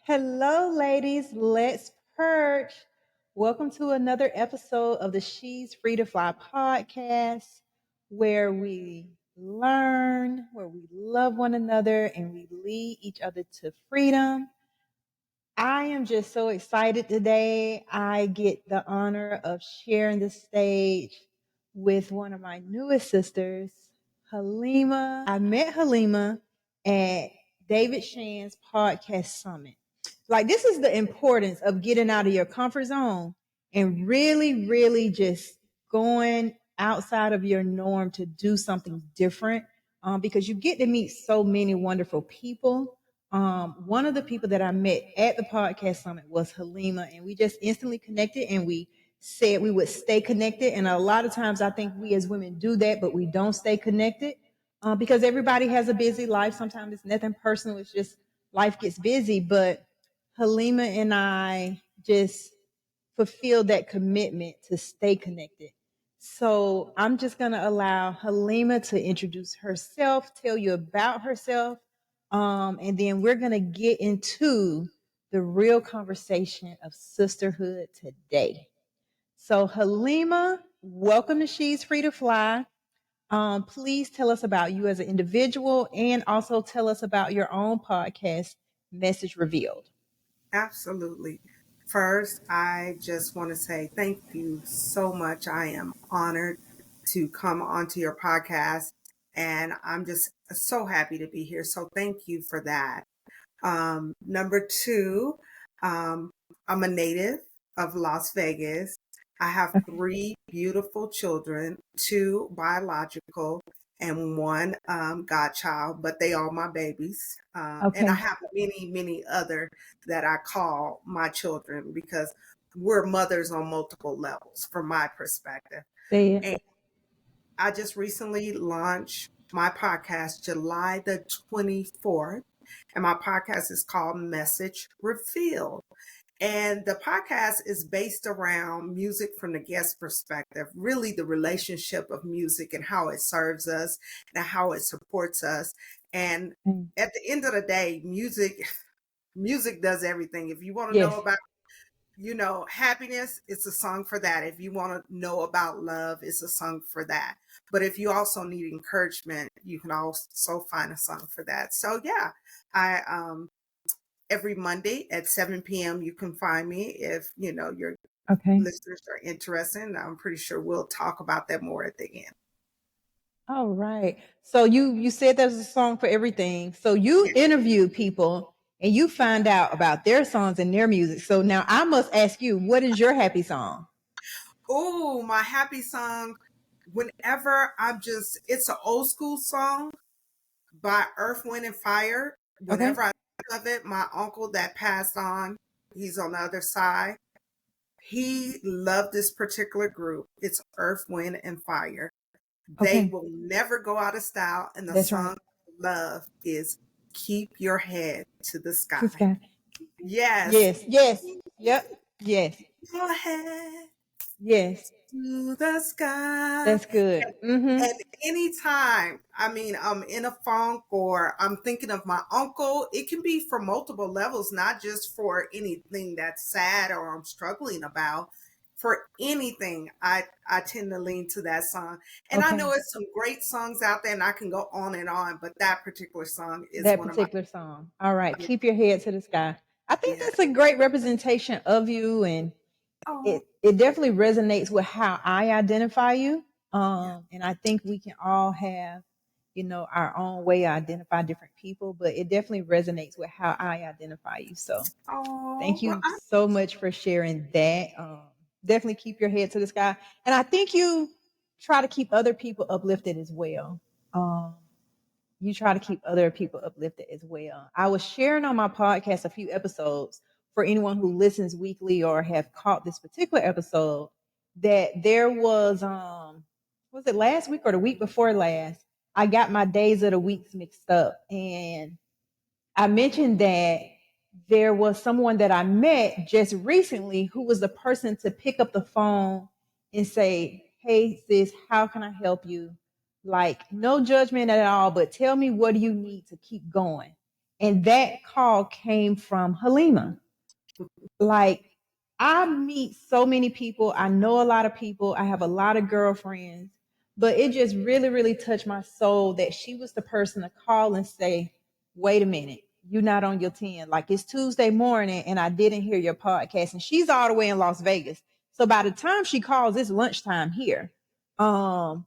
Hello, ladies. Let's purge. Welcome to another episode of the She's Free to Fly podcast, where we learn, where we love one another, and we lead each other to freedom. I am just so excited today. I get the honor of sharing the stage with one of my newest sisters, Hallema. I met Hallema at David Shan's podcast summit. Like, this is the importance of getting out of your comfort zone and really just going outside of your norm to do something different, because you get to meet so many wonderful people. One of the people that I met at the podcast summit was Hallema, and we just instantly connected, and we said we would stay connected. And a lot of times I think we as women do that, but we don't stay connected, because everybody has a busy life. Sometimes it's nothing personal. It's just life gets busy. But Hallema and I just fulfilled that commitment to stay connected. So I'm just going to allow Hallema to introduce herself, tell you about herself, and then we're going to get into the real conversation of sisterhood today. So Hallema, welcome to She's Free to Fly. Please tell us about you as an individual, and also tell us about your own podcast, Message Revealed. Absolutely. First, I just want to say thank you so much. I am honored to come onto your podcast, and I'm just so happy to be here. So thank you for that. Number two, I'm a native of Las Vegas. I have three beautiful children, two biological and one godchild, but they are my babies. And I have many other that I call my children because we're mothers on multiple levels from my perspective. And I just recently launched my podcast July the 24th, and my podcast is called Message Revealed. And the podcast is based around music from the guest perspective, really the relationship of music and how it serves us and how it supports us. And at the end of the day, music does everything. If you want to know about happiness, it's a song for that. If you want to know about love, it's a song for that. But if you also need encouragement, you can also find a song for that. So yeah, I every Monday at 7 p.m. you can find me if your listeners are interested. I'm pretty sure we'll talk about that more at the end. All right. So you said there's a song for everything. So you interview people and you find out about their songs and their music. So now I must ask you, what is your happy song? Oh, my happy song. Whenever it's an old school song by Earth, Wind, and Fire. Whenever I think of it, my uncle that passed on, he's on the other side. He loved this particular group. It's Earth, Wind, and Fire. They will never go out of style. And the song I love is Keep Your Head to the Sky. Yes. Yep. Yes. Your head. Yes. To the sky. That's good. And anytime, I'm in a funk or I'm thinking of my uncle, it can be for multiple levels, not just for anything that's sad or I'm struggling about. For anything, I tend to lean to that song. And I know it's some great songs out there and I can go on and on, but that particular song is that one particular of my song. All right. Keep your head to the sky. I think that's a great representation of you, and it definitely resonates with how I identify you. And I think we can all have, our own way to identify different people, but it definitely resonates with how I identify you. So thank you so much for sharing that. Definitely keep your head to the sky. And I think you try to keep other people uplifted as well. You try to keep other people uplifted as well. I was sharing on my podcast a few episodes for anyone who listens weekly or have caught this particular episode, that there was it last week or the week before last? I got my days of the weeks mixed up, and I mentioned that there was someone that I met just recently who was the person to pick up the phone and say, "Hey sis, how can I help you?" Like, no judgment at all, but tell me, what do you need to keep going? And that call came from Halima. Like, I meet so many people. I know a lot of people. I have a lot of girlfriends, but it just really, really touched my soul that she was the person to call and say, wait a minute, you're not on your 10. Like, it's Tuesday morning and I didn't hear your podcast. And she's all the way in Las Vegas. So by the time she calls, it's lunchtime here. Um,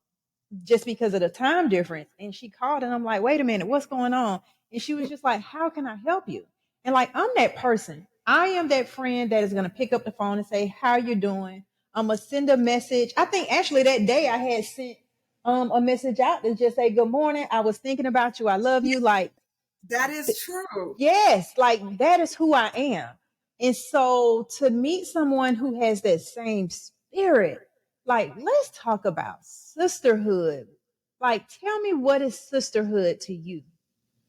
just because of the time difference. And she called and I'm like, wait a minute, what's going on? And she was just like, how can I help you? And like, I'm that person. I am that friend that is going to pick up the phone and say, how you doing? I'm going to send a message. I think actually that day I had sent a message out to just say, good morning. I was thinking about you. I love you. Like, That is true. yes, like that is who I am. And so to meet someone who has that same spirit, like let's talk about sisterhood. Like tell me, what is sisterhood to you?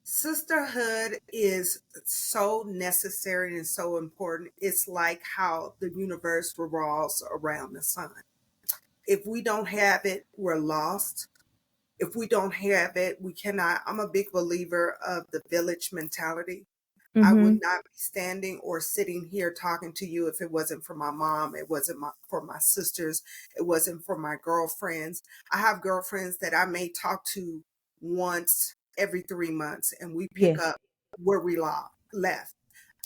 Sisterhood is so necessary and so important. It's like how the universe revolves around the sun. If we don't have it, we're lost. If we don't have it, we cannot. I'm a big believer of the village mentality. I would Mm-hmm. not be standing or sitting here talking to you if it wasn't for my mom, it wasn't for my sisters, it wasn't for my girlfriends. I have girlfriends that I may talk to once every 3 months, and we pick Yes, up where we left.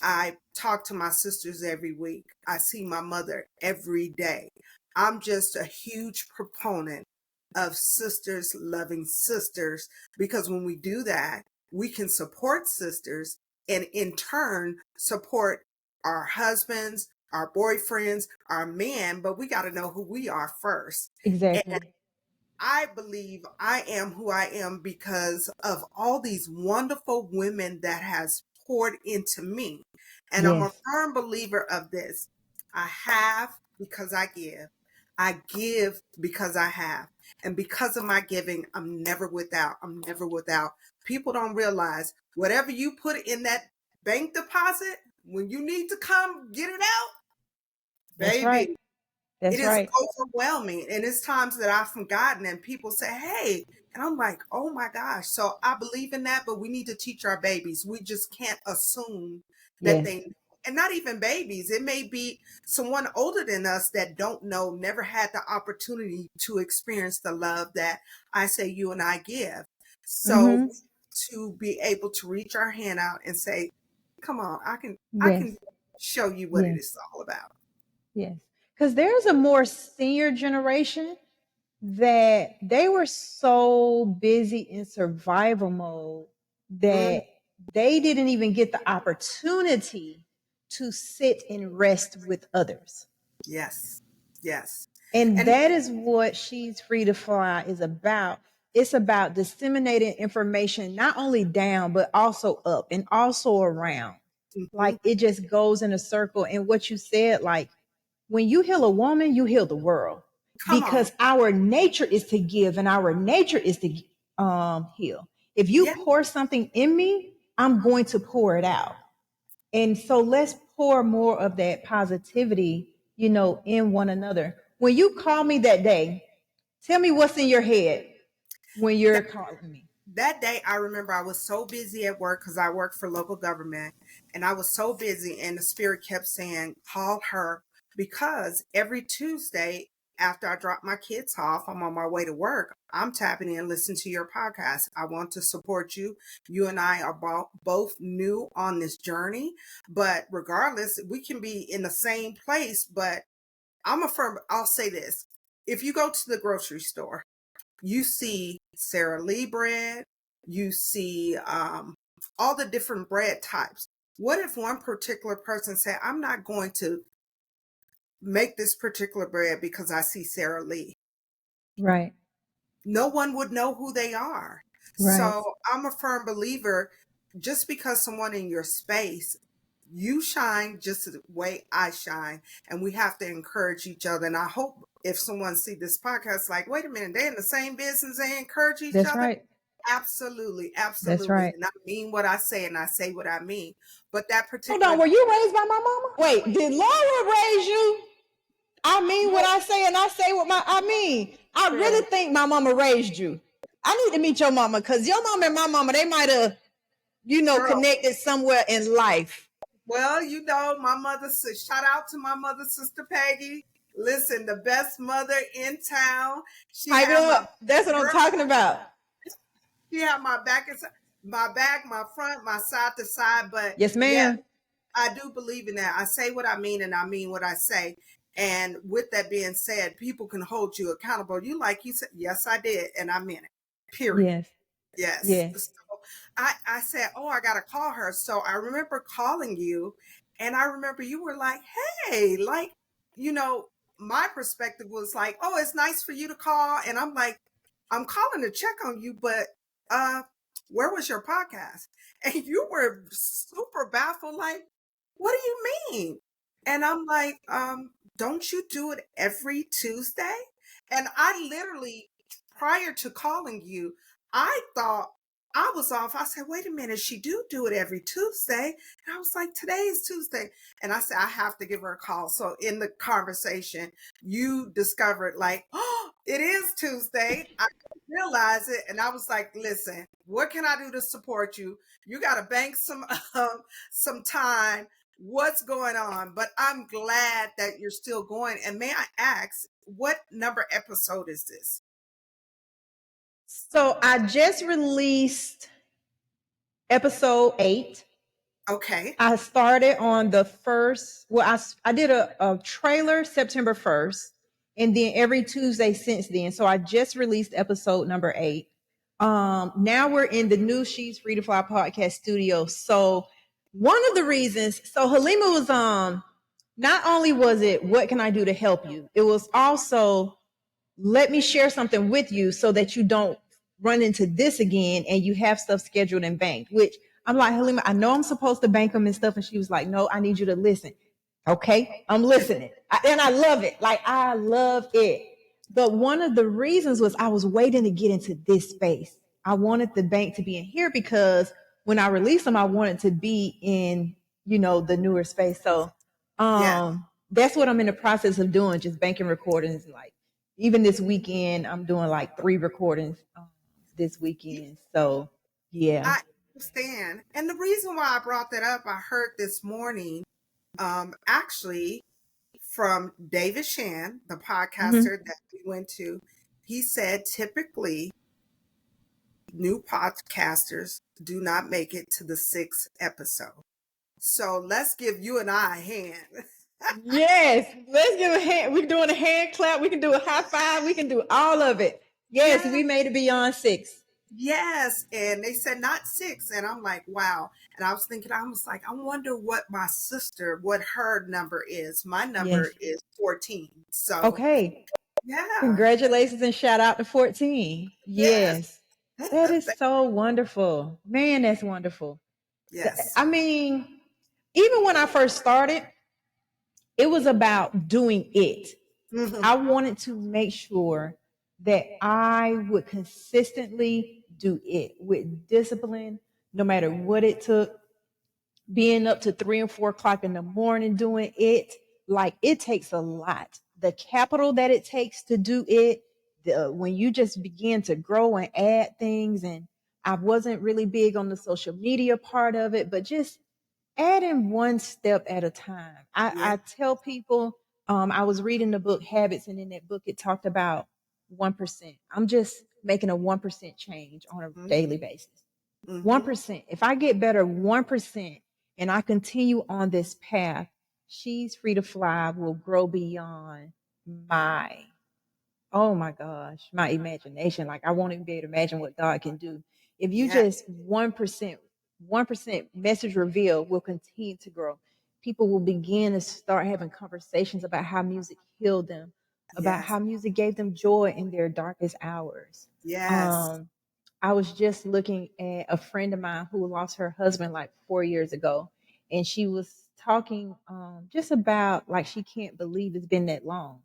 I talk to my sisters every week. I see my mother every day. I'm just a huge proponent of sisters loving sisters, because when we do that, we can support sisters and in turn support our husbands, our boyfriends, our men, but we got to know who we are first. exactly. I believe I am who I am because of all these wonderful women that has poured into me. And I'm a Yes, firm believer of this. I have because I give. I give because I have. And because of my giving, I'm never without. I'm never without. People don't realize whatever you put in that bank deposit, when you need to come get it out, that's right. baby, it That's is right. overwhelming. And it's times that I've forgotten and people say, hey, and I'm like, oh my gosh. So I believe in that, but we need to teach our babies. We just can't assume that Yes. they, and not even babies. It may be someone older than us that don't know, never had the opportunity to experience the love that I say you and I give. So Mm-hmm. to be able to reach our hand out and say, come on, I Yes. can show you what it Yes. is all about. Yes. Because there's a more senior generation that they were so busy in survival mode Mm, that they didn't even get the opportunity to sit and rest with others. yes. Yes. And And that is what She's Free to Fly is about. It's about disseminating information not only down, but also up and also around. mhm, Like it just goes in a circle. And what you said, like when you heal a woman, you heal the world come on. because our nature is to give and our nature is to heal. If you Yeah, pour something in me, I'm going to pour it out. And so let's pour more of that positivity, in one another. When you call me that day, tell me what's in your head when you're that, calling me. that day I remember I was so busy at work because I work for local government, and I was so busy, and the spirit kept saying, call her, because every Tuesday after I drop my kids off, I'm on my way to work. I'm tapping in, listen to your podcast. I want to support you. You and I are both new on this journey, but regardless, we can be in the same place. But I'll say this. If you go to the grocery store, you see Sara Lee bread, you see all the different bread types. What if one particular person said, I'm not going to make this particular bread because I see Sara Lee? Right, No one would know who they are. right. So I'm a firm believer, just because someone in your space, you shine just the way I shine, and we have to encourage each other. And I hope if someone see this podcast, like, wait a minute, they're in the same business, they encourage each That's other. right. Absolutely, That's absolutely. right. And I mean what I say, and I say what I mean. But that Hold particular on, were you raised by my mama? Wait, did Laura raise you? I mean what no, I say and I say what I mean. I girl, really think my mama raised you. I need to meet your mama because your mama and my mama, they might have. Girl, connected somewhere in life. well, my mother, shout out to my mother, Sister Peggy. Listen, the best mother in town. She Pipe it had my up. That's what I'm girl, talking about. she had my back, my front, my side to side. But Yes, yes, ma'am. I do believe in that. I say what I mean and I mean what I say. And with that being said, people can hold you accountable. You said, yes, I did. And I meant it. Period. Yes. Yes. Yes. So I said, oh, I got to call her. So I remember calling you and I remember you were like, hey, like, you know, my perspective was like, oh, it's nice for you to call. And I'm like, I'm calling to check on you, but uh, where was your podcast? And you were super baffled, like, what do you mean? And I'm like, don't you do it every Tuesday? And I literally, prior to calling you, I thought I was off. I said, wait a minute, she do it every Tuesday. And I was like, today is Tuesday. And I said, I have to give her a call. So in the conversation, you discovered like, oh, it is Tuesday. I didn't realize it. And I was like, listen, what can I do to support you? You got to bank some time. What's going on? But I'm glad that you're still going. And may I ask, what number episode is this? So I just released episode 8. Okay. I started on the first. Well, I did a trailer September 1st, and then every Tuesday since then. So I just released episode number 8. Now we're in the new She's Free to Fly podcast studio. So one of the reasons, so Hallema was not only was it what can I do to help you, it was also let me share something with you so that you don't run into this again and you have stuff scheduled and banked, which I'm like, Halima, I know I'm supposed to bank them and stuff. And she was like, no, I need you to listen. Okay, I'm listening. And I love it. Like, I love it. But one of the reasons was I was waiting to get into this space. I wanted the bank to be in here because when I released them, I wanted to be in, the newer space. So Yeah. that's what I'm in the process of doing, just banking recordings. Like, even this weekend, I'm doing like 3 recordings this weekend. So, yeah. I understand. And the reason why I brought that up, I heard this morning, actually from David Shan, the Mm-hmm. podcaster that we went to. He said typically new podcasters do not make it to the 6th episode. So let's give you and I a hand. Yes. Let's give a hand. We're doing a hand clap. We can do a high five. We can do all of it. Yes, Yeah. we made it beyond 6. Yes. And they said not 6. And I'm like, wow. And I was thinking, I was like, I wonder what her number is. My number Yes. is 14. So Okay. yeah. Congratulations and shout out to 14. Yes. Yes. That is so wonderful. Man, that's wonderful. Yes. I mean, even when I first started, it was about doing it. Hmm. I wanted to make sure that I would consistently do it with discipline, no matter what it took. Being up to 3 and 4 o'clock in the morning doing it, like it takes a lot. The capital that it takes to do it, when you just begin to grow and add things, and I wasn't really big on the social media part of it, but just adding one step at a time. Yeah. I tell people, I was reading the book Habits, and in that book, it talked about 1%. I'm just making a 1% change on a daily basis. Mm-hmm. 1%. If I get better 1% and I continue on this path, She's Free to Fly will grow beyond my oh my gosh, my imagination. Like, I won't even be able to imagine what God can do. If you Yeah. just 1% message reveal will continue to grow. People will begin to start having conversations about how music healed them, about Yes. how music gave them joy in their darkest hours. Yes. Um, I was just looking at a friend of mine who lost her husband like 4 years ago, and she was talking just about like she can't believe it's been that long.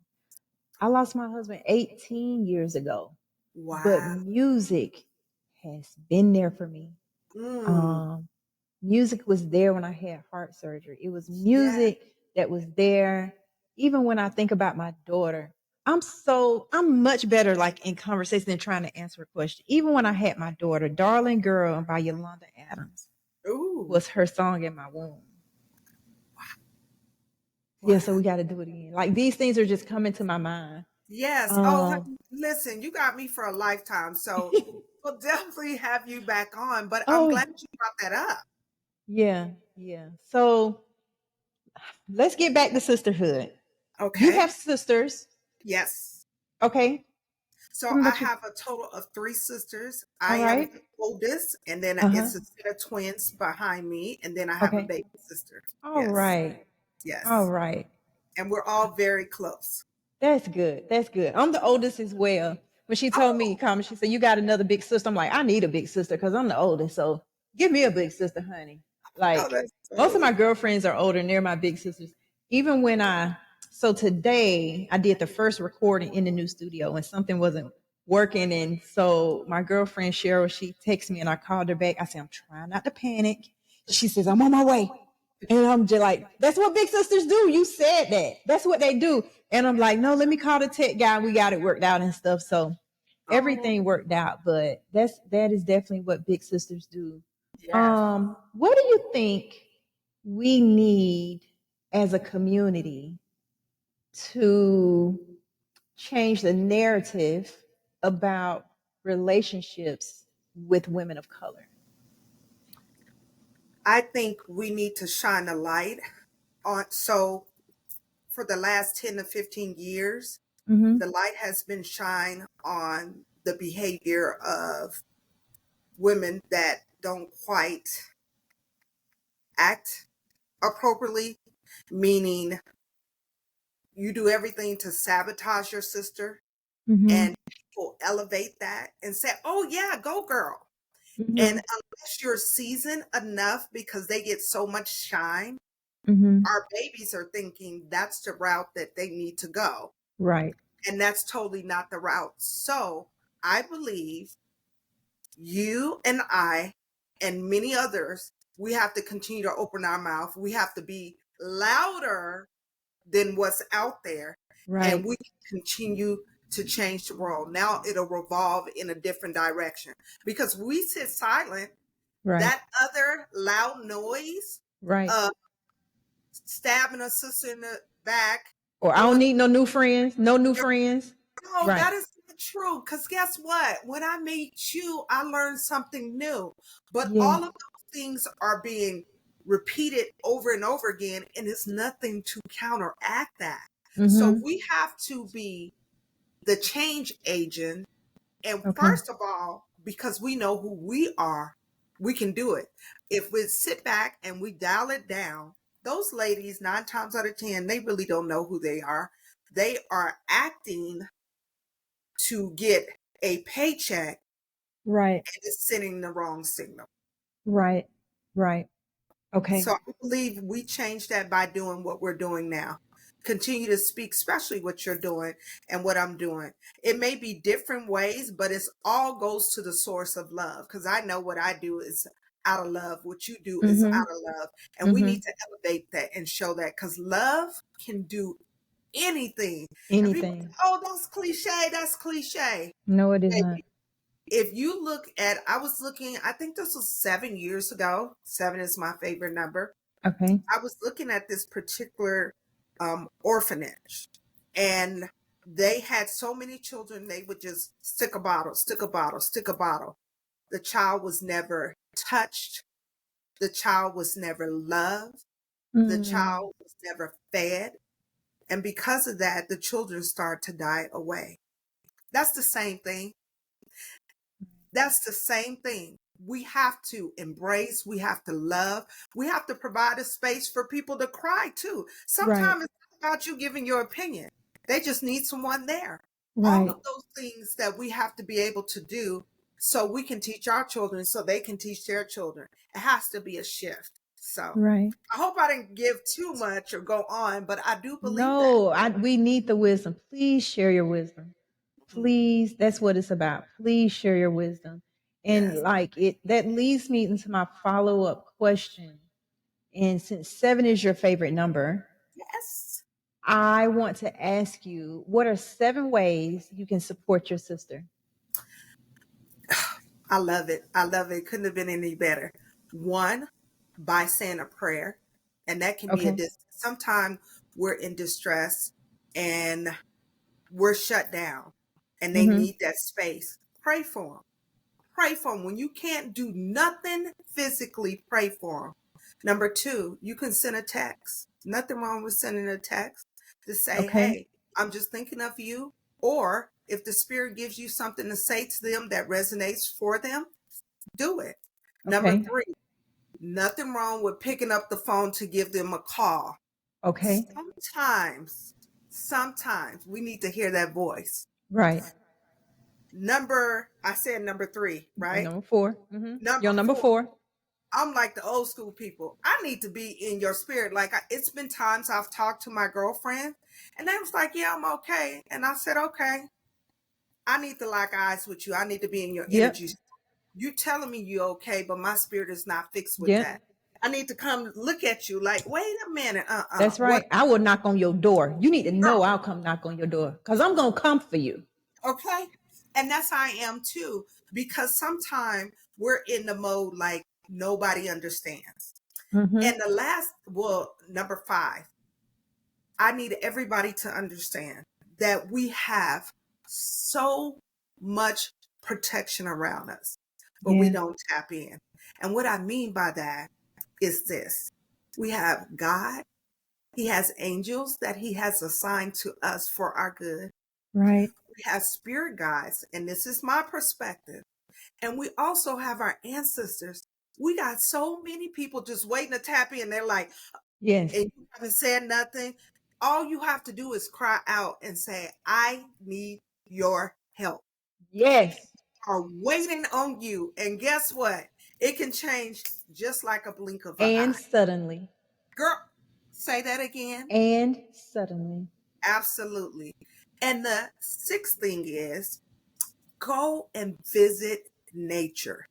I lost my husband 18 years ago, but Wow. music has been there for me. Mm. Um, Music was there when I had heart surgery. It was Yeah. music that was there. Even when I think about my daughter, I'm much better like in conversation than trying to answer a question. Even when I had my daughter, Darling Girl by Yolanda Adams. Ooh. was her song in my womb. Yeah, so Wow. we got to do it again. Like these things are just coming to my mind. Yes. Oh, Um, honey, listen, you got me for a lifetime. So we'll definitely have you back on. But I'm oh glad you brought that up. yeah, yeah. So let's get back to sisterhood. You Okay. have sisters, Yes. okay? So Tell me I about you. have a total of three sisters. All I am right. the oldest, and then Uh huh. it's a set of twins behind me, and then I have a Okay. baby sister. All Yes. right. All Yes. right. And we're all very close. That's good. That's good. I'm the oldest as well. When she told me, Oh, come, she said, "You got another big sister." I'm like, "I need a big sister because I'm the oldest. So give me a big sister, honey." oh, Like that's most of my so. girlfriends are older and they're my big sisters. Even when so today I did the first recording in the new studio and something wasn't working. And so my girlfriend Cheryl, she texted me and I called her back. I said, "I'm trying not to panic." She says, "I'm on my way." And I'm just like, that's what big sisters do. You said that. That's what they do. And I'm like, no, let me call the tech guy. We got it worked out and stuff. So Oh, everything worked out. But that is definitely what big sisters do. yes. What do you think we need as a community to change the narrative about relationships with women of color? I think we need to shine a light on. So, for the last 10 to 15 years, Mm-hmm. the light has been shined on the behavior of women that don't quite act appropriately, meaning you do everything to sabotage your sister, Mm-hmm. and people elevate that and say, oh, yeah, go girl. And Mm-hmm. unless you're seasoned enough because they get so much shine, Mm-hmm. our babies are thinking that's the route that they need to go. Right. And that's totally not the route. So I believe you and I and many others, we have to continue to open our mouth. We have to be louder than what's out there. And Right. we continue to change the world. Now it'll revolve in a different direction. Because we sit silent, Right. that other loud noise Right. of stabbing a sister in the back, Or I don't doing need no new friends. No new friends. no, Right. that is not true. Because guess what? When I meet you, I learned something new. But Yes. all of those things are being repeated over and over again, and it's nothing to counteract that. So Mm-hmm. we have to be the change agent. And Okay. first of all, because we know who we are, we can do it. If we sit back and we dial it down, those ladies, 9 times out of 10, they really don't know who they are. They are acting to get a paycheck Right. and it's sending the wrong signal. Right. Right. So Okay. I believe we change that by doing what we're doing now. Continue to speak, especially what you're doing and what I'm doing. It may be different ways, but it's all goes to the source of love. Because I know what I do is out of love. What you do is Mm-hmm. out of love. And we Mm-hmm. need to elevate that and show that because love can do anything. And people say, Anything. oh, that's cliche. That's cliche. No, it is not. If you look at, I was looking, I think this was 7 years ago. Seven is my favorite number. Okay. I was looking at this particular orphanage, and they had so many children, they would just stick a bottle, stick a bottle, stick a bottle. The child was never touched. The child was never loved. The Mm. child was never fed. And because of that, the children start to die away. That's the same thing. That's the same thing. We have to embrace, we have to love, we have to provide a space for people to cry too. Right. Sometimes it's not about you giving your opinion, they just need someone there. All Right. of those things that we have to be able to do so we can teach our children, so they can teach their children. It has to be a shift. So Right. I hope I didn't give too much or go on, but I do believe that. No, we need the wisdom. Please share your wisdom. Mhm. Please, that's what it's about. Please share your wisdom. And Yes. like it that leads me into my follow-up question. And since 7 is your favorite number, Yes. I want to ask you, what are 7 ways you can support your sister? I love it. I love it. Couldn't have been any better. One, by saying a prayer. And that can be Okay. sometimes we're in distress and we're shut down and they Mm-hmm. need that space. Pray for them. Pray for them. When you can't do nothing physically, pray for them. Number two, you can send a text. Nothing wrong with sending a text to say, Okay. hey, I'm just thinking of you. Or if the Spirit gives you something to say to them that resonates for them, do it. Number Okay. three, nothing wrong with picking up the phone to give them a call. Okay. Sometimes we need to hear that voice. Right. I said number three, And right? number 4. Mm-hmm. Number Your number four, 4. I'm like the old school people. I need to be in your spirit. Like it's been times I've talked to my girlfriend and they was like, yeah, I'm okay. And I said, okay, I need to lock eyes with you. I need to be in your Yep. energy. You telling me you're okay, but my spirit is not fixed with Yep. that. I need to come look at you like, wait a minute. That's What? right. I will knock on your door. You need to know Girl, I'll come knock on your door because I'm going to come for you. okay. And that's how I am too, because sometimes we're in the mode like nobody understands. Mm-hmm. And number five, I need everybody to understand that we have so much protection around us, but we Yes. don't tap in. And what I mean by that is this: we have God, He has angels that He has assigned to us for our good. Right. We have spirit guides, and this is my perspective. And we also have our ancestors. We got so many people just waiting to tap in. They're like, Yes. and you haven't said nothing. All you have to do is cry out and say, I need your help. Yes. Are waiting on you. And guess what? It can change just like a blink of an And eye. suddenly. Girl, say that again. And suddenly. Absolutely. And the sixth thing is go and visit nature.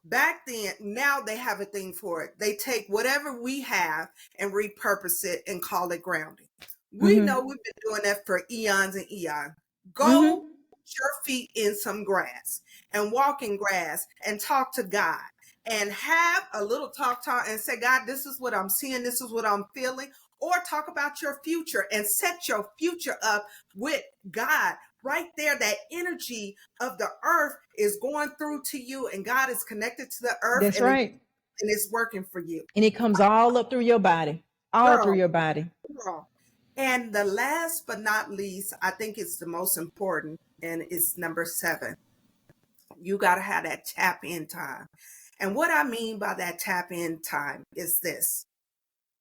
Back then, now they have a thing for it. They take whatever we have and repurpose it and call it grounding. We Mm-hmm. know we've been doing that for eons and eons. Go Mm-hmm. put your feet in some grass and walk in grass and talk to God and have a little talk and say, God, this is what I'm seeing. This is what I'm feeling. Or talk about your future and set your future up with God right there. That energy of the earth is going through to you and God is connected to the earth That's and right. it's working for you. And it comes all up through your body. All through Girl, your body. girl. And the last but not least, I think it's the most important, and it's number 7. You got to have that tap in time. And what I mean by that tap in time is this: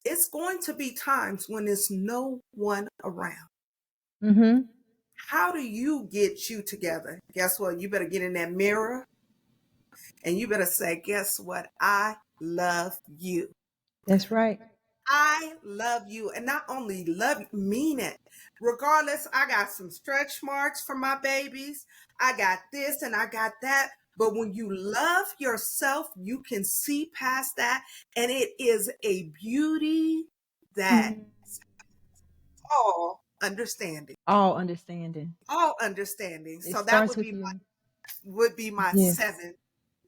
it's going to be times when there's no one around. Mm-hmm. How do you get you together? Guess what? You better get in that mirror and you better say, guess what? I love you. That's right. I love you. And not only love you, mean it. Regardless, I got some stretch marks for my babies. I got this and I got that. But when you love yourself, you can see past that. And it is a beauty that Mm-hmm. all understanding. All understanding. All understanding. It So that starts with you. would be my Yes. 7.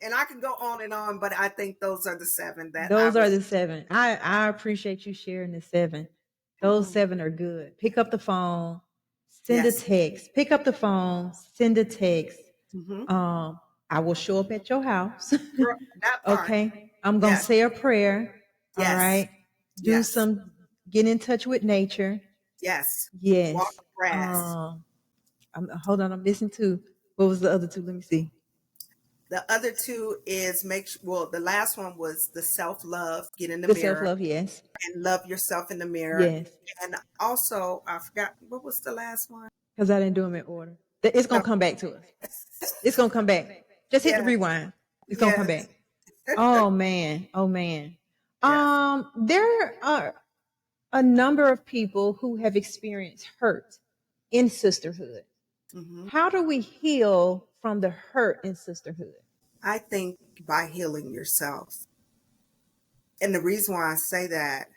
And I can go on and on, but I think those are the 7 that I Those would. are the 7. I appreciate you sharing the 7. Those Mhm. 7 are good. Pick up the phone, send a Yes. text. Pick up the phone, send a text. Hmm. Um, I will show up at your house. That part. Okay. I'm gonna Yes. say a prayer. All Yes. right. Do Yes. some get in touch with nature. Yes. Walk Yes. the grass. Hold on, I'm missing 2. What was the other 2? Let me see. The other 2 is the last one was the self love, get in the The self mirror love, yes. and love yourself in the mirror. Yes. And also, I forgot, what was the last one? Because I didn't do them in order. It's No. gonna come back to us. It's gonna come back. Just hit the Yes. rewind. It's gonna come Yes. back. Oh man. Oh man. Yes. There are a number of people who have experienced hurt in sisterhood. Hmm. How do we heal from the hurt in sisterhood? I think by healing yourself. And the reason why I say that,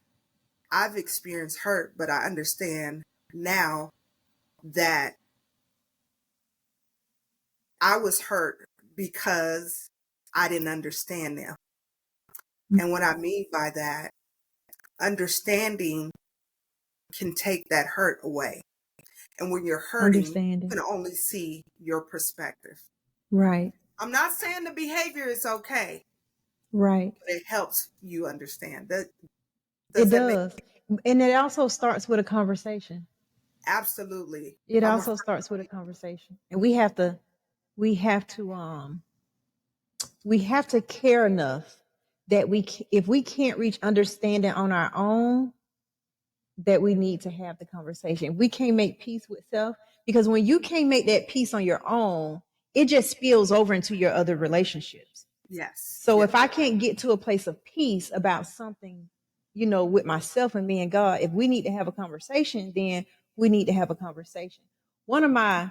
I've experienced hurt, but I understand now that I was hurt because I didn't understand them. And what I mean by that, understanding can take that hurt away. And when you're hurting, you Understanding. can only see your perspective. Right. I'm not saying the behavior is okay, Right. but it helps you understand. It Does that make does. And it also starts with a conversation. absolutely? It I'm a also starts with a conversation. And we have to we have to care enough that if we can't reach understanding on our own, that we need to have the conversation. We can't make peace with self, because when you can't make that peace on your own, it just spills over into your other relationships. yes, So yes, if I can't get to a place of peace about something, with myself and me and God, if we need to have a conversation, then we need to have a conversation. One of my,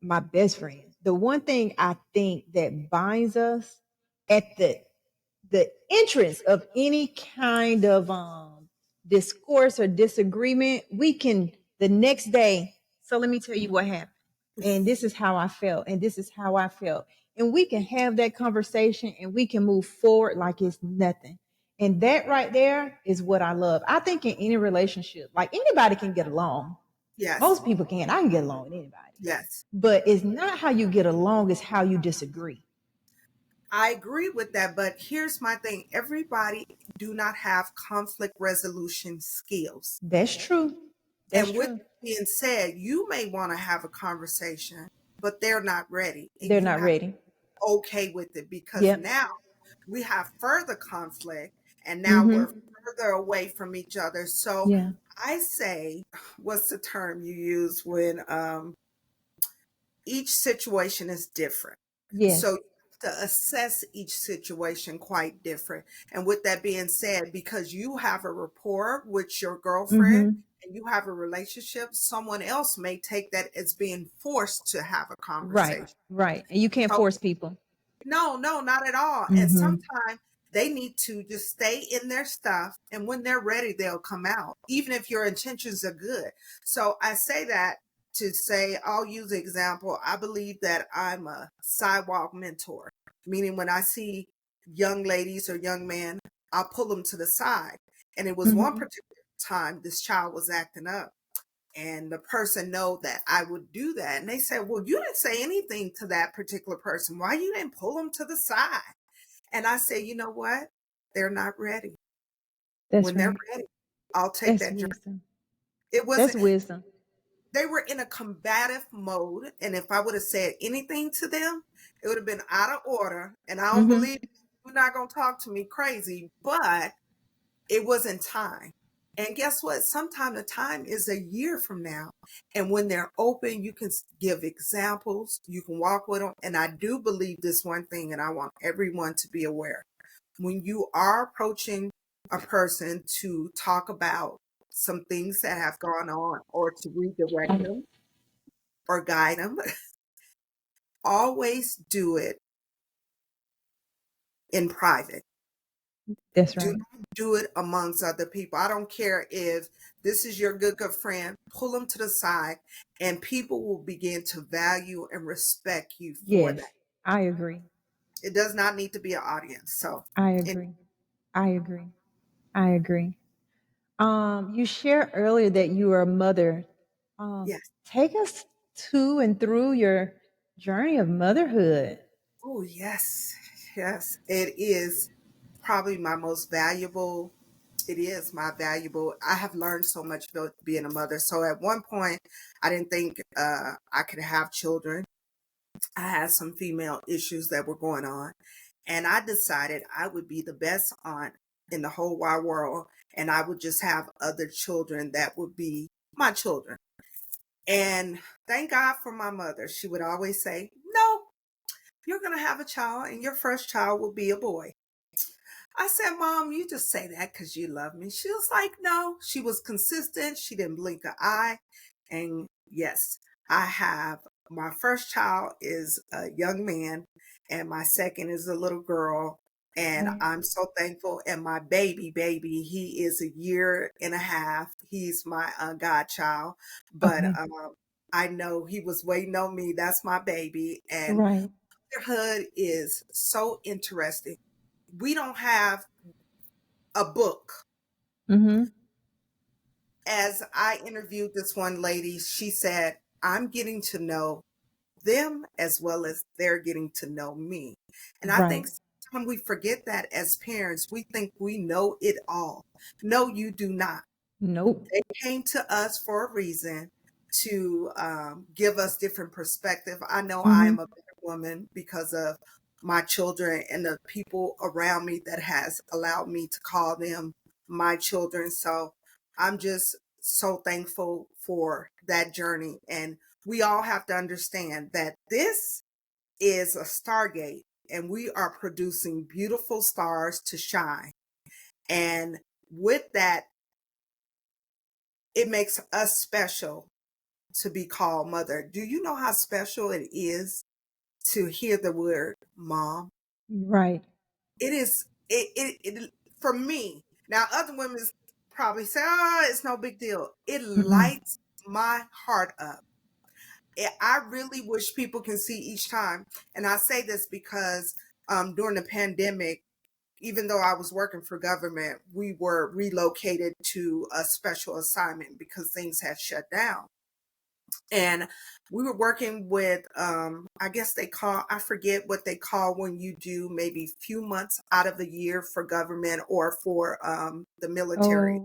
my best friends, the one thing I think that binds us at the entrance of any kind of discourse or disagreement, we can the next day. So let me tell you what happened. And this is how I felt. And this is how I felt. And we can have that conversation and we can move forward like it's nothing. And that right there is what I love. I think in any relationship, like anybody can get along. yes, Most people can. I can get along with anybody. yes. But it's not how you get along, it's how you disagree. I agree with that, but here's my thing. Everybody do not have conflict resolution skills. That's true. That's And with true. that being said, you may want to have a conversation, but they're not ready. And They're you not have ready. okay with it because Yep. now we have further conflict and now we're Mm-hmm. further away from each other. So Yeah. I say, what's the term you use when each situation is different? So Yes. you have to assess each situation quite different. And with that being said, because you have a rapport with your girlfriend Mm-hmm. and you have a relationship, someone else may take that as being forced to have a Right. conversation. Right. And you can't So force people. no, no, not at all. And Mm-hmm. sometimes they need to just stay in their stuff. And when they're ready, they'll come out, even if your intentions are good. So I say that to say, I'll use an example. I believe that I'm a sidewalk mentor, meaning when I see young ladies or young men, I'll pull them to the side. And it was one Mm-hmm. particular time this child was acting up and the person know that I would do that. And they said, well, you didn't say anything to that particular person. Why you didn't pull them to the side? And I said, you know what? They're not ready. That's When they're right. ready, I'll take That's that journey. wisdom. It That's wasn't, wisdom. they were in a combative mode. And if I would have said anything to them, it would have been out of order. And I don't Mm-hmm. believe you're not going to talk to me crazy, but it wasn't time. And guess what? Sometime the time is a year from now. And when they're open, you can give examples, you can walk with them. And I do believe this one thing, and I want everyone to be aware. When you are approaching a person to talk about some things that have gone on or to redirect them or guide them, always do it in private. That's Do right. not do it amongst other people. I don't care if this is your good friend, pull them to the side and people will begin to value and respect you for that. Yes. I agree. It does not need to be an audience. So, I and agree. I agree. I agree. You shared earlier that you are a mother. yes. Take us to and through your journey of motherhood. Oh, yes. Yes. It is probably my most valuable. It is my valuable. I have learned so much about being a mother. So at one point, I didn't think I could have children. I had some female issues that were going on. And I decided I would be the best aunt in the whole wide world. And I would just have other children that would be my children. And thank God for my mother. She would always say, no, you're going to have a child and your first child will be a boy. I said, Mom, you just say that because you love me. She was like, no. She was consistent. She didn't blink an eye. And yes, I have my first child is a young man, and my second is a little girl. And Right. I'm so thankful. And my baby, he is a year and a half. He's my godchild. But Okay. I know he was waiting on me. That's my baby. And Right. motherhood is so interesting We don't have a book. Mm-hmm. As I interviewed this one lady, she said, I'm getting to know them as well as they're getting to know me. And I think Right. sometimes we forget that as parents. We think we know it all. No, you do not. Nope. They came to us for a reason to give us different perspective. I know I Mm-hmm. am a better woman because of my children and the people around me that has allowed me to call them my children. So I'm just so thankful for that journey. And we all have to understand that this is a stargate and we are producing beautiful stars to shine. And with that, it makes us special to be called mother. Do you know how special it is to hear the word mom? Right. It is it for me. Now other women probably say, "Oh, it's no big deal." It Mm-mm. lights my heart up. I really wish people can see each time. And I say this because during the pandemic, even though I was working for government, we were relocated to a special assignment because things had shut down. And we were working with I guess they call, I forget what they call when you do maybe few months out of the year for government or for the military.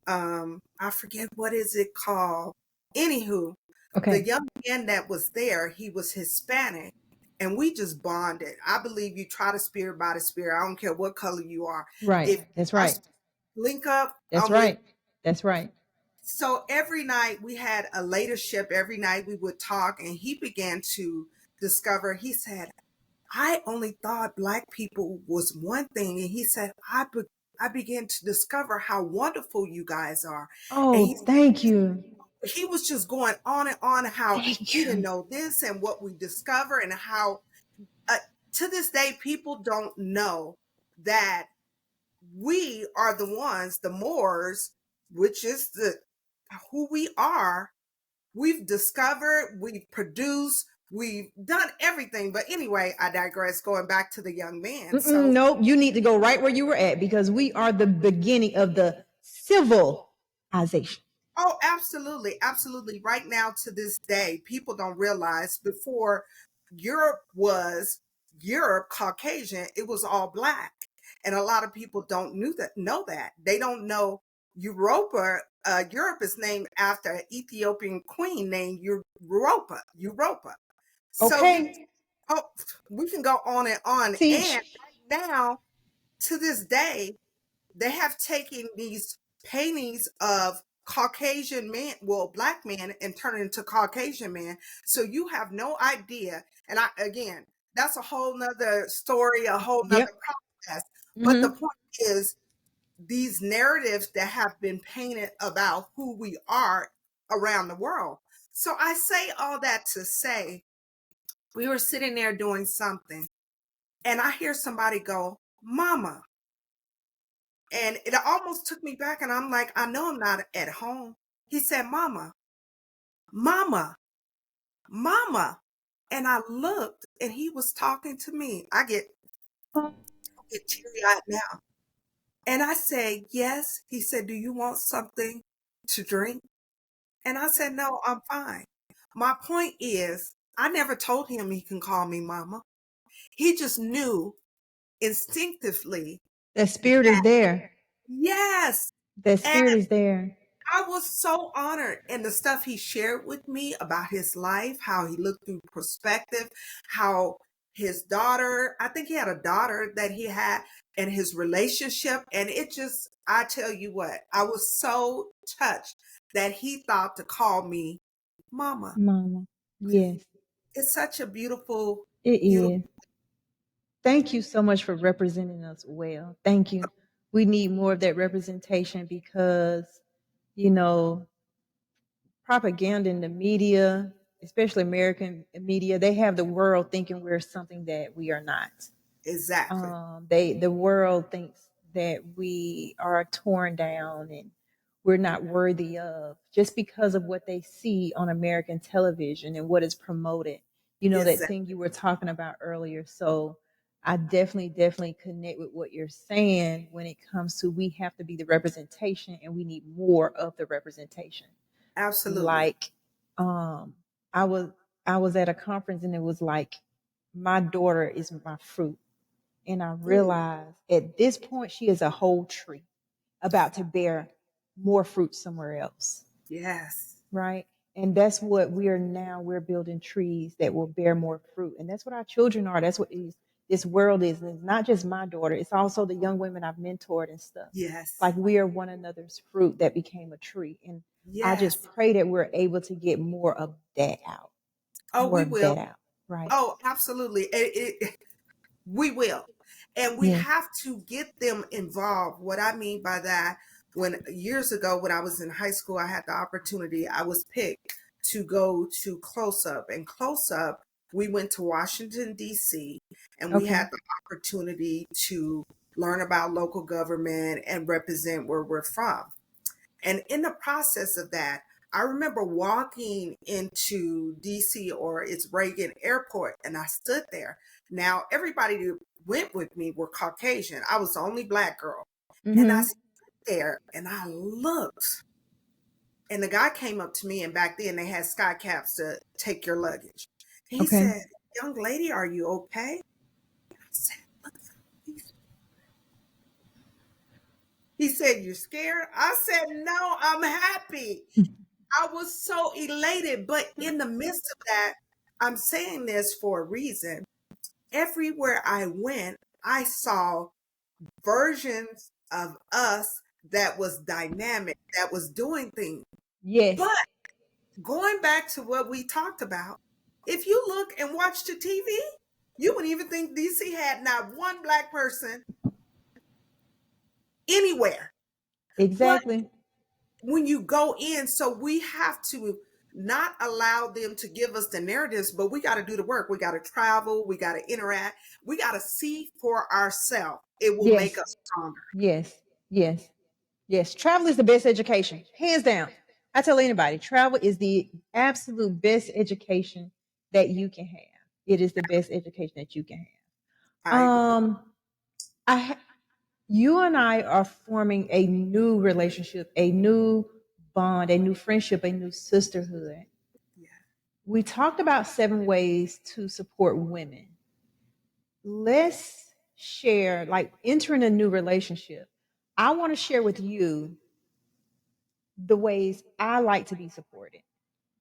Oh, I forget what is it called. Anywho, the okay. young man that was there, he was Hispanic, and we just bonded. I believe you try the spirit by the spirit. I don't care what color you are. Right. If That's I right. link up, That's I'm with. right. That's right. So every night we had a leadership. Every night we would talk, and he began to discover. He said, "I only thought black people was one thing," and he said, I began to discover how wonderful you guys are." And Oh, thank you. he was just going on and on how Thank he didn't you. know this and what we discover and how uh, to this day people don't know that we are the ones, the Moors, which is the who we are. We've discovered, we've produced, we've done everything. But anyway, I digress. Going back to the young man. Mm-mm, So, nope. You need to go right where you were at because we are the beginning of the civilization. oh, absolutely, absolutely. Right now, to this day, people don't realize before Europe was Europe Caucasian, it was all black, and a lot of people don't know that. They don't know Europa. Europe is named after an Ethiopian queen named Europa. Europa. So you, Okay. oh, we can go on and on. And Teach. right now, to this day, they have taken these paintings of Caucasian men, well, black men, and turned it into Caucasian men. So you have no idea. And again, that's a whole nother story, a whole nother Yep. process. But the Mm-hmm. point is, these narratives that have been painted about who we are around the world. So I say all that to say, we were sitting there doing something, and I hear somebody go, "Mama." And it almost took me back, and I'm like, I know I'm not at home. He said, "Mama, mama, mama." And I looked, and he was talking to me. I get teary eyed now. And I said, "Yes." He said, "Do you want something to drink?" And I said, "No, I'm fine." My point is, I never told him he can call me mama. He just knew instinctively The spirit is that, there. yes. The And spirit is there. I was so honored. And the stuff he shared with me about his life, how he looked through perspective, how his daughter, I think he had a daughter that he had, and his relationship. And it just, I tell you what, I was so touched that he thought to call me mama. Mama. Yes, It's such a beautiful, it beautiful, is. Thank you so much for representing us well. Thank you. We need more of that representation because, you know, propaganda in the media, especially American media, they have the world thinking we're something that we are not. exactly, The world thinks that we are torn down and we're not worthy of just because of what they see on American television and what is promoted. You know, that exactly. thing you were talking about earlier. So I definitely connect with what you're saying when it comes to we have to be the representation and we need more of the representation. Absolutely. Like, um, I was I was at a conference and it was like my daughter is my fruit. And I Mm, realized at this point she is a whole tree about to bear more fruit somewhere else. yes. Right. And that's what we are now. We're building trees that will bear more fruit. And that's what our children are. That's what this world is. And it's not just my daughter, it's also the young women I've mentored and stuff. Yes. Like we are one another's fruit that became a tree. And I just Yes. pray that we're able to get more of that out, Oh, more we of that will. out. Right. Oh, absolutely. We will. And we Yes. have to get them involved. What I mean by that, when years ago, when I was in high school, I had the opportunity, I was picked to go to Close Up. And Close Up, we went to Washington, D.C., and we had Okay. the opportunity to learn about local government and represent where we're from. And in the process of that, I remember walking into DC, or it's Reagan Airport, and I stood there. Now, everybody who went with me were Caucasian. I was the only black girl. And I Mm-hmm. stood there and I looked, and the guy came up to me, and back then they had sky caps to take your luggage. He Okay. said, "Young lady, are you okay?" I said, "Look at these." He said, "You're scared?" I said, "No, I'm happy." I was so elated, but in the midst of that, I'm saying this for a reason. Everywhere I went, I saw versions of us that was dynamic, that was doing things. Yes. But going back to what we talked about, if you look and watch the TV, you wouldn't even think DC had not one black person anywhere. But Exactly. when you go in, so we have to not allow them to give us the narratives, but we got to do the work. We got to travel, we got to interact, we got to see for ourselves. It will make Yes. us stronger. Yes. Yes. Yes, travel is the best education, hands down. I tell anybody, travel is the absolute best education that you can have. It is the best education that you can have. I agree. I, you and I are forming a new relationship, a new bond, a new friendship, a new sisterhood. Yeah. We talked about 7 ways to support women. Let's share, like entering a new relationship. I want to share with you the ways I like to be supported.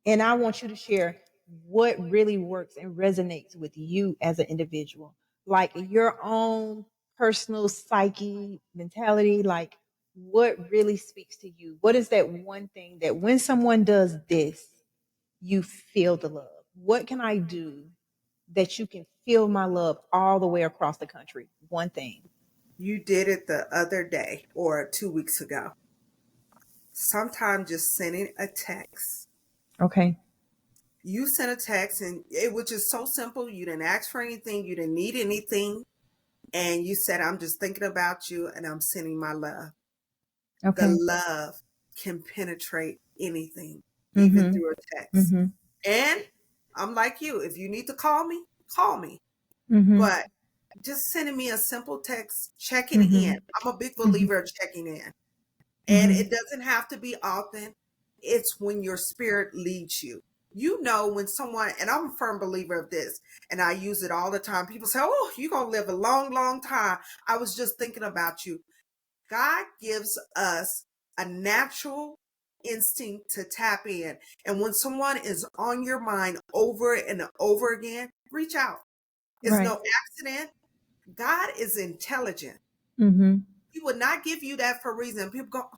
And I want you to share what really works and resonates with you as an individual, like your own personal psyche mentality, like what really speaks to you. What is that one thing that when someone does this, you feel the love? What can I do that you can feel my love all the way across the country? One thing. You did it the other day or 2 weeks ago. Sometimes just sending a text. Okay. You sent a text and it was just so simple. You didn't ask for anything, you didn't need anything. And you said, "I'm just thinking about you and I'm sending my love." The Okay. love can penetrate anything, even Mm-hmm. through a text. Mm-hmm. And I'm like you, if you need to call me, call me. Mm-hmm. But just sending me a simple text, checking in. Mm-hmm. I'm a big Mm-hmm. believer of checking in. And Mm-hmm. it doesn't have to be often, it's when your spirit leads you. You know, when someone, and I'm a firm believer of this, and I use it all the time. People say, "Oh, you're going to live a long, long time." I was just thinking about you. God gives us a natural instinct to tap in. And when someone is on your mind over and over again, reach out. It's Right. no accident. God is intelligent. Mm-hmm. He would not give you that for a reason. People go,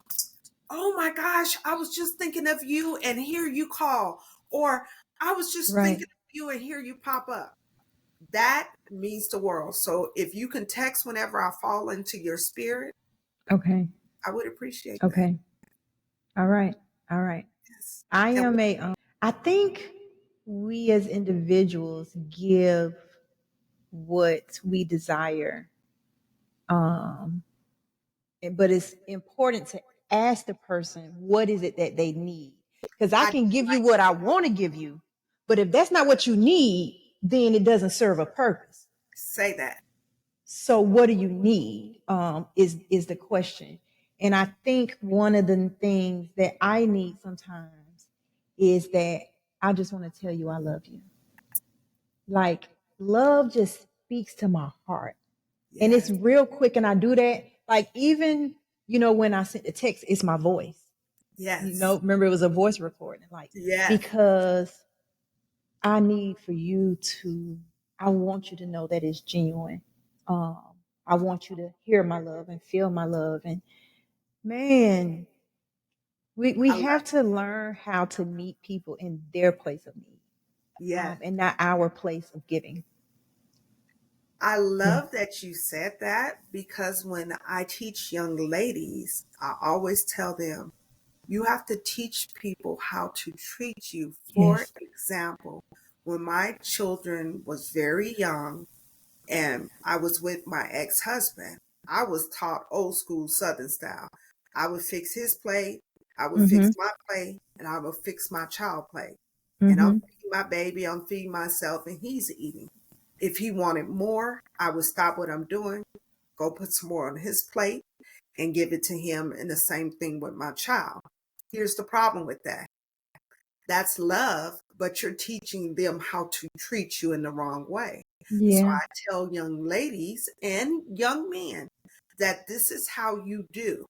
"Oh my gosh, I was just thinking of you and here you call." Or, "I was just Right. thinking of you and here you pop up." That means the world. So if you can text whenever I fall into your spirit, Okay. I would appreciate that. Okay. All right. All right. Yes. I And am a I think we as individuals give what we desire. Um but it's important to ask the person what is it that they need. Cuz I I can give you what I want to give you, but if that's not what you need, then it doesn't serve a purpose. say that. So what do you need? Is the question. And I think one of the things that I need sometimes is that I just want to tell you I love you. Like love just speaks to my heart. And it's Yes. real quick. And I do that. Like even, when I sent the text, it's my voice. Yes. Remember it was a voice recording. Like, Yes. because I need for you to, I want you to know that it's genuine. Um, I want you to hear my love and feel my love. And man, we I love. have to learn how to meet people in their place of need, Yes. and not our place of giving. I Yeah. love that you said that because when I teach young ladies, I always tell them you have to teach people how to treat you. For Yes. example, when my children was very young and I was with my ex-husband, I was taught old school Southern style. I would fix his plate, I would fix Mm-hmm. my plate, and I would fix my child plate. And I'm Mm-hmm. feeding my baby, I'm feeding myself, and he's eating. If he wanted more, I would stop what I'm doing, go put some more on his plate, and give it to him. And the same thing with my child. Here's the problem with that. That's love, but you're teaching them how to treat you in the wrong way. So Yeah. I tell young ladies and young men that this is how you do.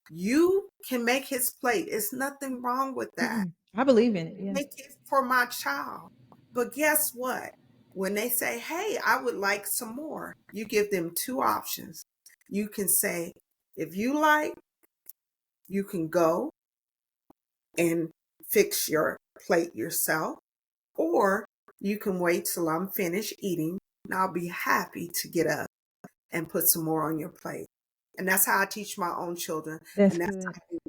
You can make his plate. It's nothing wrong with that. I believe in it. Yeah. Make it for my child. But guess what? When they say, hey, I would like some more, you give them two options. You can say, if you like, you can go and fix your plate yourself, or you can wait till I'm finished eating and I'll be happy to get up and put some more on your plate. And that's how I teach my own children. That's And that's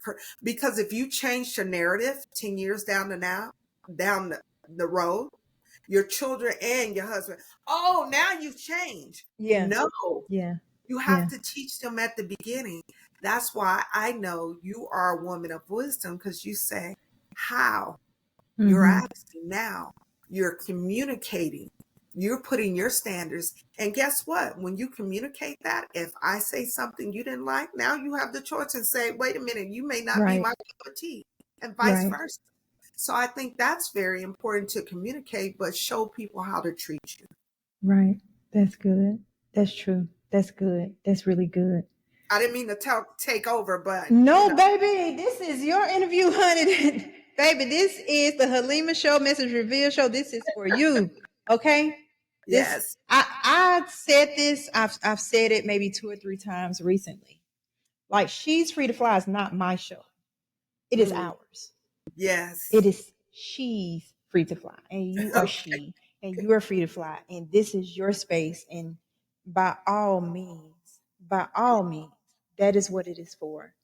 good. because if you change your narrative 10 years down the now, down the road, your children and your husband, oh, now you've changed. Yeah. No, Yeah. you have Yeah. to teach them at the beginning. That's why I know you are a woman of wisdom because you say, how? You're Mm-hmm. asking now. You're communicating. You're putting your standards. And guess what? When you communicate that, if I say something you didn't like, now you have the choice and say, wait a minute, you may not be Right. my cup of tea, and vice Right. versa. So I think that's very important to communicate, but show people how to treat you. Right. That's good. That's true. That's good. That's really good. I didn't mean to take over, but No, baby, this is your interview, honey. Baby, this is the Halima Show, Message Reveal Show. This is for you. Okay? This yes. I said this, I've said it maybe 2 or 3 times recently. Like She's Free to Fly is not my show. It is Mm, ours. It yes. is She's Free to Fly. And you are Okay. she. And you are free to fly. And this is your space. And by all means, that is what it is for.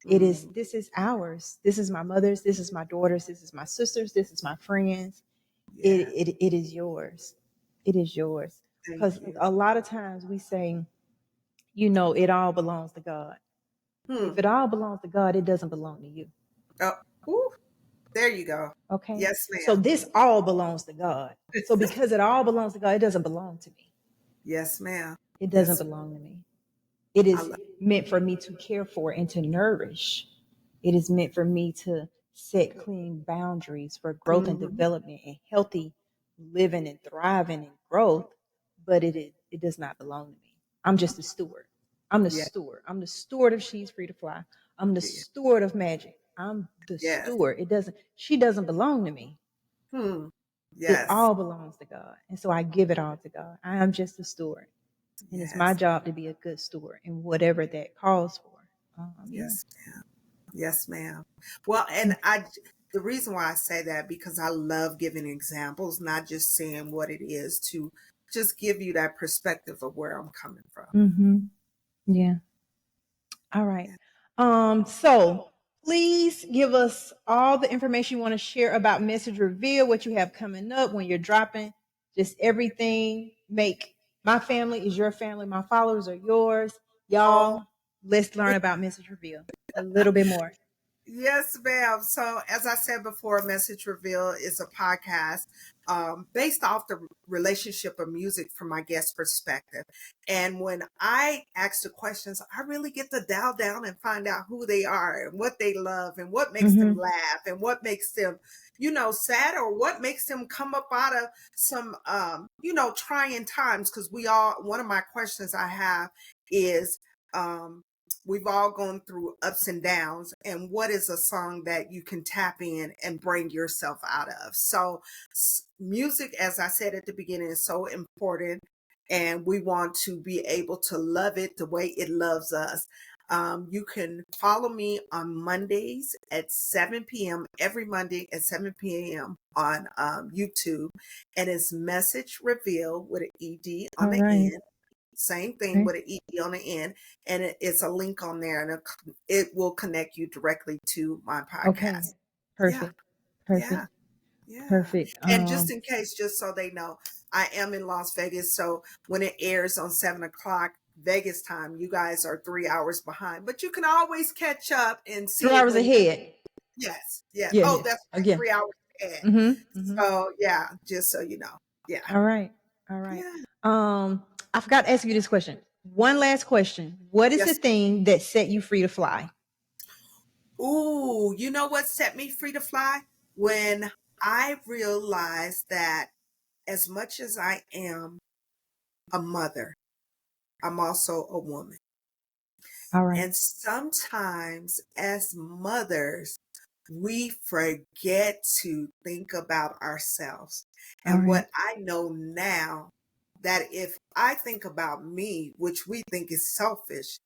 Mm, This is ours. This is my mother's, this is my daughter's, this is my sister's, this is my friends. yeah. It is yours. It is yours. Thank Because you. a lot of times we say, it all belongs to God. Hmm. If it all belongs to God, it doesn't belong to you. Oh, whew, there you go. Okay? Yes, So ma'am. this all belongs to God. So because it all belongs to God, it doesn't belong to me. Yes, ma'am. It doesn't Yes, belong to me. It I is love. meant for me to care for and to nourish. It is meant for me to set clean boundaries for growth and Hmm. development and healthy living and thriving and growth. But it does not belong to me. I'm just a steward. I'm the Yeah, steward. I'm the steward of She's Free to Fly. I'm the yeah, steward of magic. I'm the yes. steward. She doesn't belong to me. Hmm. It Yes, all belongs to God. And so I give it all to God. I am just a steward. And it's my yes, job to be a good steward in whatever that calls for. Yeah. yes, yes, ma'am. Well, and the reason why I say that because I love giving examples, not just saying what it is, to just give you that perspective of where I'm coming from. Mm-hmm. Yeah. All right. Yeah. So please give us all the information you want to share about Message Reveal, what you have coming up when you're dropping, just everything. Make my family is your family, my followers are yours. Oh, Y'all, let's learn about Message Reveal a little bit more. Yes, ma'am. So, as I said before, Message Reveal is a podcast based off the relationship of music from my guest perspective. And when I ask the questions, I really get to dial down and find out who they are and what they love and what makes them Mm-hmm. laugh and what makes them, sad, or what makes them come up out of some, trying times. Because one of my questions I have is, um, we've all gone through ups and downs, and what is a song that you can tap in and bring yourself out of? So music, as I said at the beginning, is so important, and we want to be able to love it the way it loves us. You can follow me on Mondays at 7 p.m. every Monday at 7 p.m. on YouTube, and it's Message Reveal with an ED on All the right. end. Same thing Okay. with an ED on the end, and it's a link on there, and it will connect you directly to my Okay. podcast. Yeah, Perfect. yeah, Perfect. yeah. Perfect. And just in case, just so they know, I am in Las Vegas, so when it airs on 7 o'clock Vegas time, you guys are 3 hours behind, but you can always catch up and Three see it hours when. ahead. Yes, yes. Yeah, Oh, yeah. that's right, Again. 3 hours ahead. Mm-hmm. Mm-hmm. So yeah, just so you know. Yeah, All right. All right. yeah. I forgot to ask you this question. One last question. What is the Yes. thing that set you free to fly? Ooh, you know what set me free to fly? When I realized that as much as I am a mother, I'm also a woman. All right. And sometimes as mothers, we forget to think about ourselves. All And right. what I know now, that if I think about me, which we think is selfish,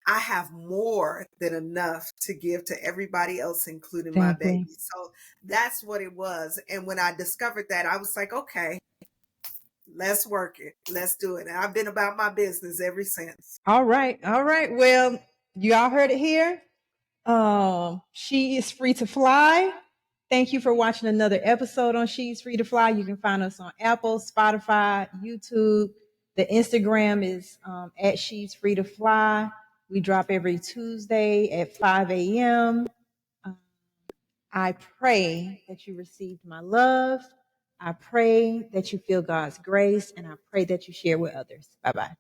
I have more than enough to give to everybody else, including my Exactly. baby. So that's what it was. And when I discovered that, I was like, okay, let's work it. Let's do it. And I've been about my business ever since. All right. All right. Well, you all heard it here. She is free to fly. Thank you for watching another episode on She's Free to Fly. You can find us on Apple, Spotify, YouTube. The Instagram is at She's Free to Fly. We drop every Tuesday at 5 a.m. I pray that you received my love. I pray that you feel God's grace, and I pray that you share with others. Bye bye.